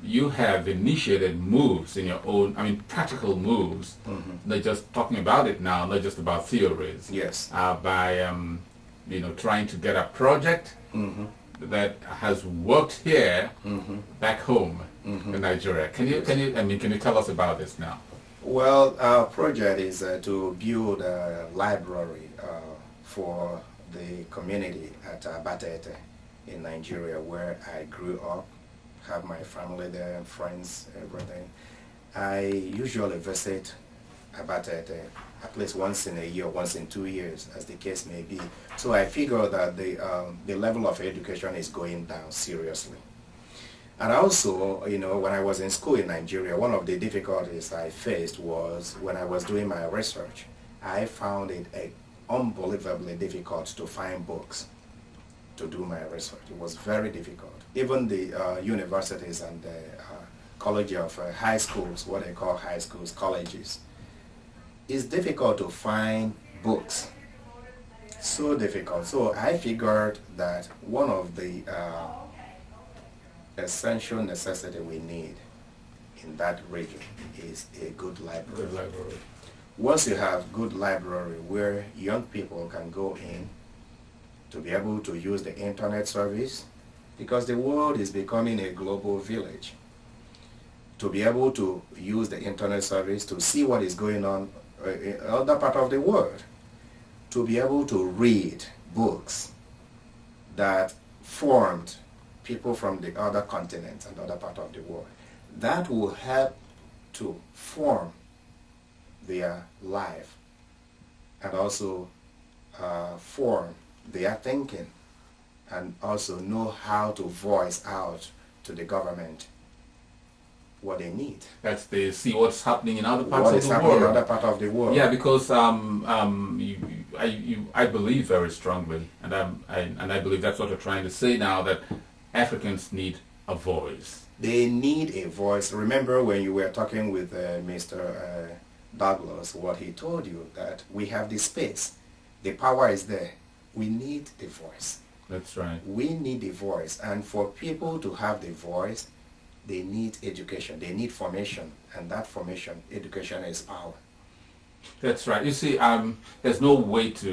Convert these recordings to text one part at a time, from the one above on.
you have initiated moves in your own, I mean, practical moves, not just talking about it now, not just about theories. Yes. By, trying to get a project that has worked here back home in Nigeria. Can you tell us about this now? Well, our project is to build a library for the community at Abatete in Nigeria, where I grew up, have my family there, friends, everything. I usually visit Abatete at least once in a year, once in 2 years, as the case may be. So I figure that the level of education is going down seriously. And also, when I was in school in Nigeria, one of the difficulties I faced was when I was doing my research, I found it unbelievably difficult to find books to do my research. It was very difficult. Even the universities and the college of high schools, what they call high schools, colleges, it's difficult to find books. So difficult. So I figured that one of the essential necessity we need in that region is a good library. Good library. Once you have good library where young people can go in to be able to use the internet service, because the world is becoming a global village, to be able to use the internet service to see what is going on in other part of the world, to be able to read books that formed people from the other continents and other part of the world. That will help to form their life and also form their thinking, and also know how to voice out to the government what they need. That's they see what's happening in other parts of the world. In other part of the world. Yeah, because I believe very strongly, and I believe that's what you're trying to say now, that Africans need a voice. They need a voice. Remember when you were talking with Mr. Douglas, what he told you, that we have the space, the power is there. We need the voice. That's right. We need the voice, and for people to have the voice, they need education, they need formation, and that formation, education is power. That's right. You see, there's no way to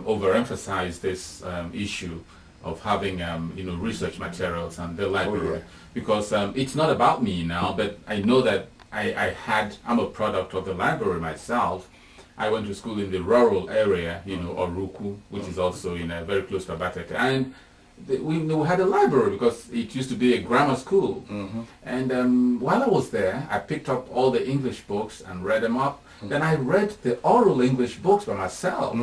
overemphasize this issue of having research materials and the library, because it's not about me now, but I know that I'm a product of the library myself. I went to school in the rural area, Oruku, which is also very close to Abatete, and we had a library because it used to be a grammar school. And while I was there, I picked up all the English books and read them up. Then I read the oral English books by myself.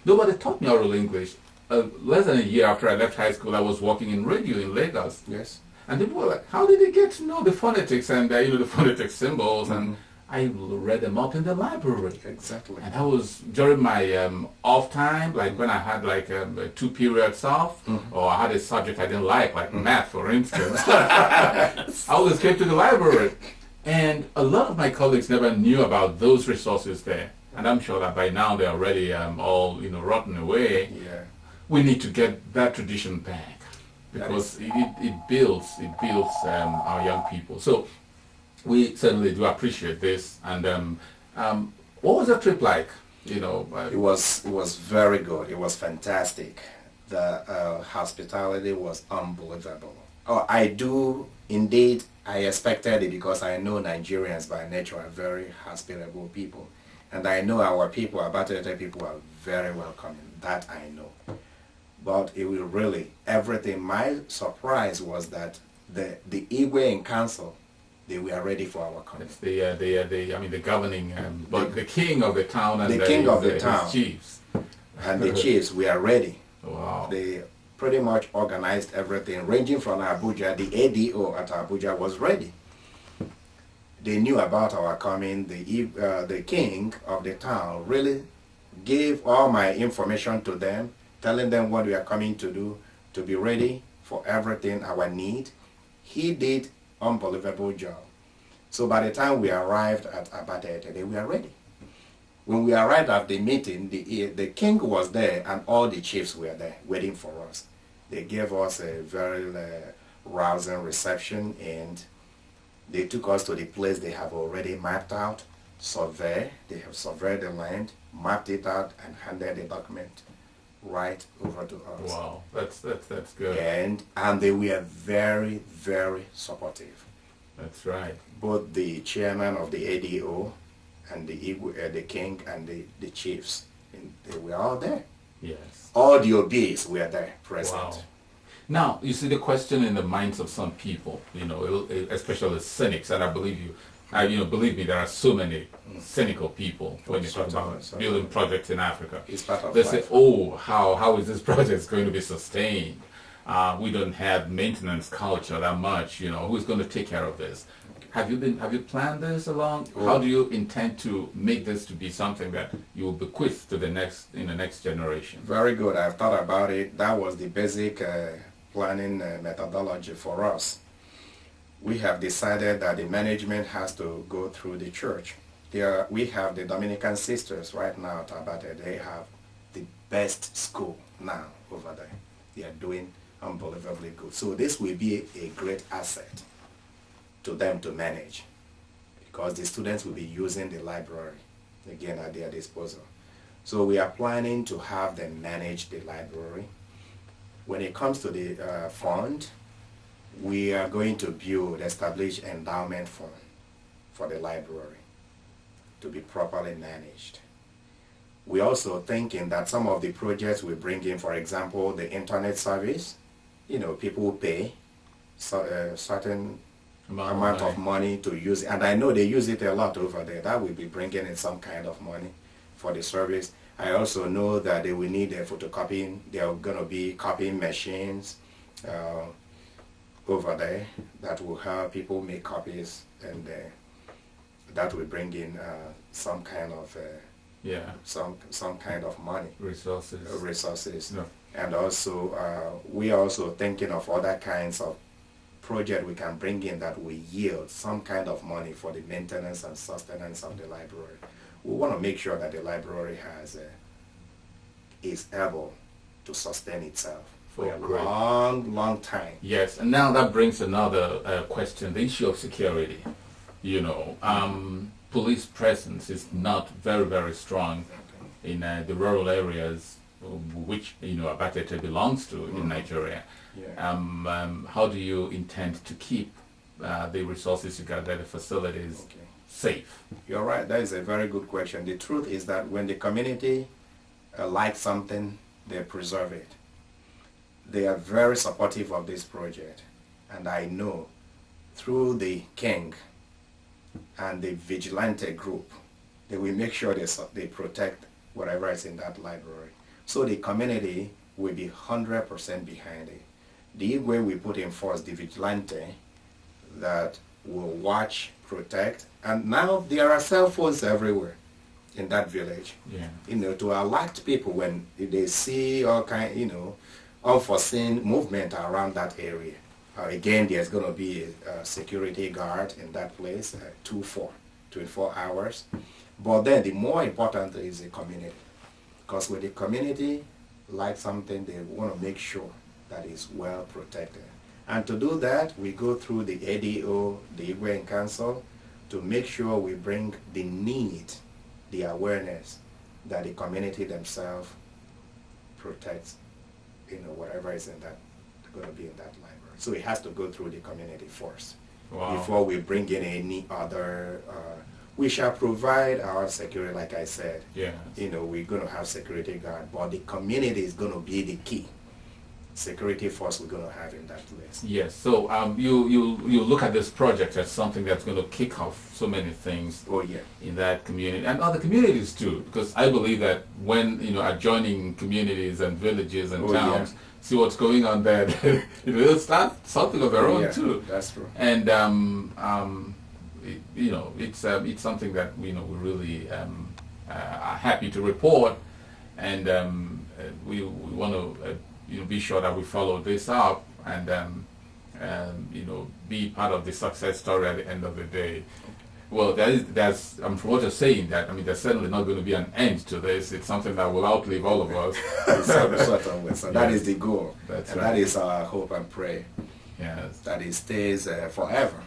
Nobody taught me oral English. Less than a year after I left high school, I was working in radio in Lagos. Yes. And people were like, how did they get to know the phonetics and the phonetic symbols? And I read them up in the library. Exactly. And that was during my off time, like when I had like 2 periods off, or I had a subject I didn't like math, for instance. I always came to the library. And a lot of my colleagues never knew about those resources there. And I'm sure that by now they're already all rotten away. Yeah. We need to get that tradition back, because it builds our young people. So we certainly do appreciate this. And what was that trip like? It was very good. It was fantastic. The hospitality was unbelievable. Oh, I expected it, because I know Nigerians by nature are very hospitable people, and I know our people, Abatete people, are very welcoming. That I know. But it will really everything. My surprise was that the Igwe in council, they were ready for our coming. It's the governing, but the king of the town and the king of the town, his chiefs. And the chiefs, we are ready. Wow. They pretty much organized everything, ranging from Abuja. The ADO at Abuja was ready. They knew about our coming. The king of the town really gave all my information to them, telling them what we are coming to do, to be ready for everything, our need. He did unbelievable job. So by the time we arrived at Abatete, they were ready. When we arrived at the meeting, the king was there and all the chiefs were there waiting for us. They gave us a very rousing reception, and they took us to the place they have already mapped out, they have surveyed the land, mapped it out, and handed the document right over to us. Wow, that's good. And they were very, very supportive. That's right. Both the chairman of the ADO and the king and the chiefs, and they were all there. Yes. All the OBs were there present. Wow. Now, you see the question in the minds of some people, especially cynics, and I believe you, believe me, there are so many cynical people when you talk about building projects in Africa. It's part of They life. say, oh, how is this project going to be sustained? We don't have maintenance culture that much, who's going to take care of this? Have you planned this along? Oh. How do you intend to make this to be something that you will bequeath to the next generation? Very good. I've thought about it. That was the basic planning methodology for us. We have decided that the management has to go through the church. We have the Dominican sisters right now at Abatete. They have the best school now over there. They are doing unbelievably good. So this will be a great asset to them to manage, because the students will be using the library again at their disposal. So we are planning to have them manage the library. When it comes to the fund, we are going to establish endowment fund for the library to be properly managed. We're also thinking that some of the projects we bring in, for example, the internet service, people will pay certain amount of money to use it. And I know they use it a lot over there. That will be bringing in some kind of money for the service. I also know that they will need a photocopying. There are going to be copying machines over there that will help people make copies, and that will bring in some kind of some kind of money, resources. No. And also we are also thinking of other kinds of project we can bring in that will yield some kind of money for the maintenance and sustenance of the library. We want to make sure that the library is able to sustain itself for a long time. Yes, and now that brings another question, the issue of security. Police presence is not very, very strong in the rural areas, which Abatete belongs to in Nigeria. Yeah. How do you intend to keep the resources you got there, the facilities, safe? You're right. That is a very good question. The truth is that when the community likes something, they preserve it. They are very supportive of this project, and I know through the king and the vigilante group, they will make sure they protect whatever is in that library. So the community will be 100% behind it. The Igwe we put in force, the vigilante, that will watch, protect, and now there are cell phones everywhere in that village. Yeah. To alert people when they see all kind, unforeseen movement around that area. Again, there's going to be a security guard in that place, 24 hours. But then the more important is the community, because when the community likes something, they want to make sure that is well protected. And to do that, we go through the ADO, the Igwe Council, to make sure we bring the need, the awareness that the community themselves protects, whatever is going to be in that library. So it has to go through the community first. Wow. Before we bring in any other, we shall provide our security, like I said. Yeah. We're going to have security guard, but the community is going to be the key. Security force we're going to have in that place. Yes. So you look at this project as something that's going to kick off so many things. Oh yeah. In that community and other communities too, because I believe that when adjoining communities and villages and towns see what's going on there, they'll start something of their own too. That's true. And it's something that we really are happy to report, and we want to. Be sure that we follow this up and be part of the success story at the end of the day. Well, there's I'm from what you're saying that there's certainly not going to be an end to this. It's something that will outlive all of us. So that is the goal. That's and right. that is our hope and prayer. Yes. that it stays forever.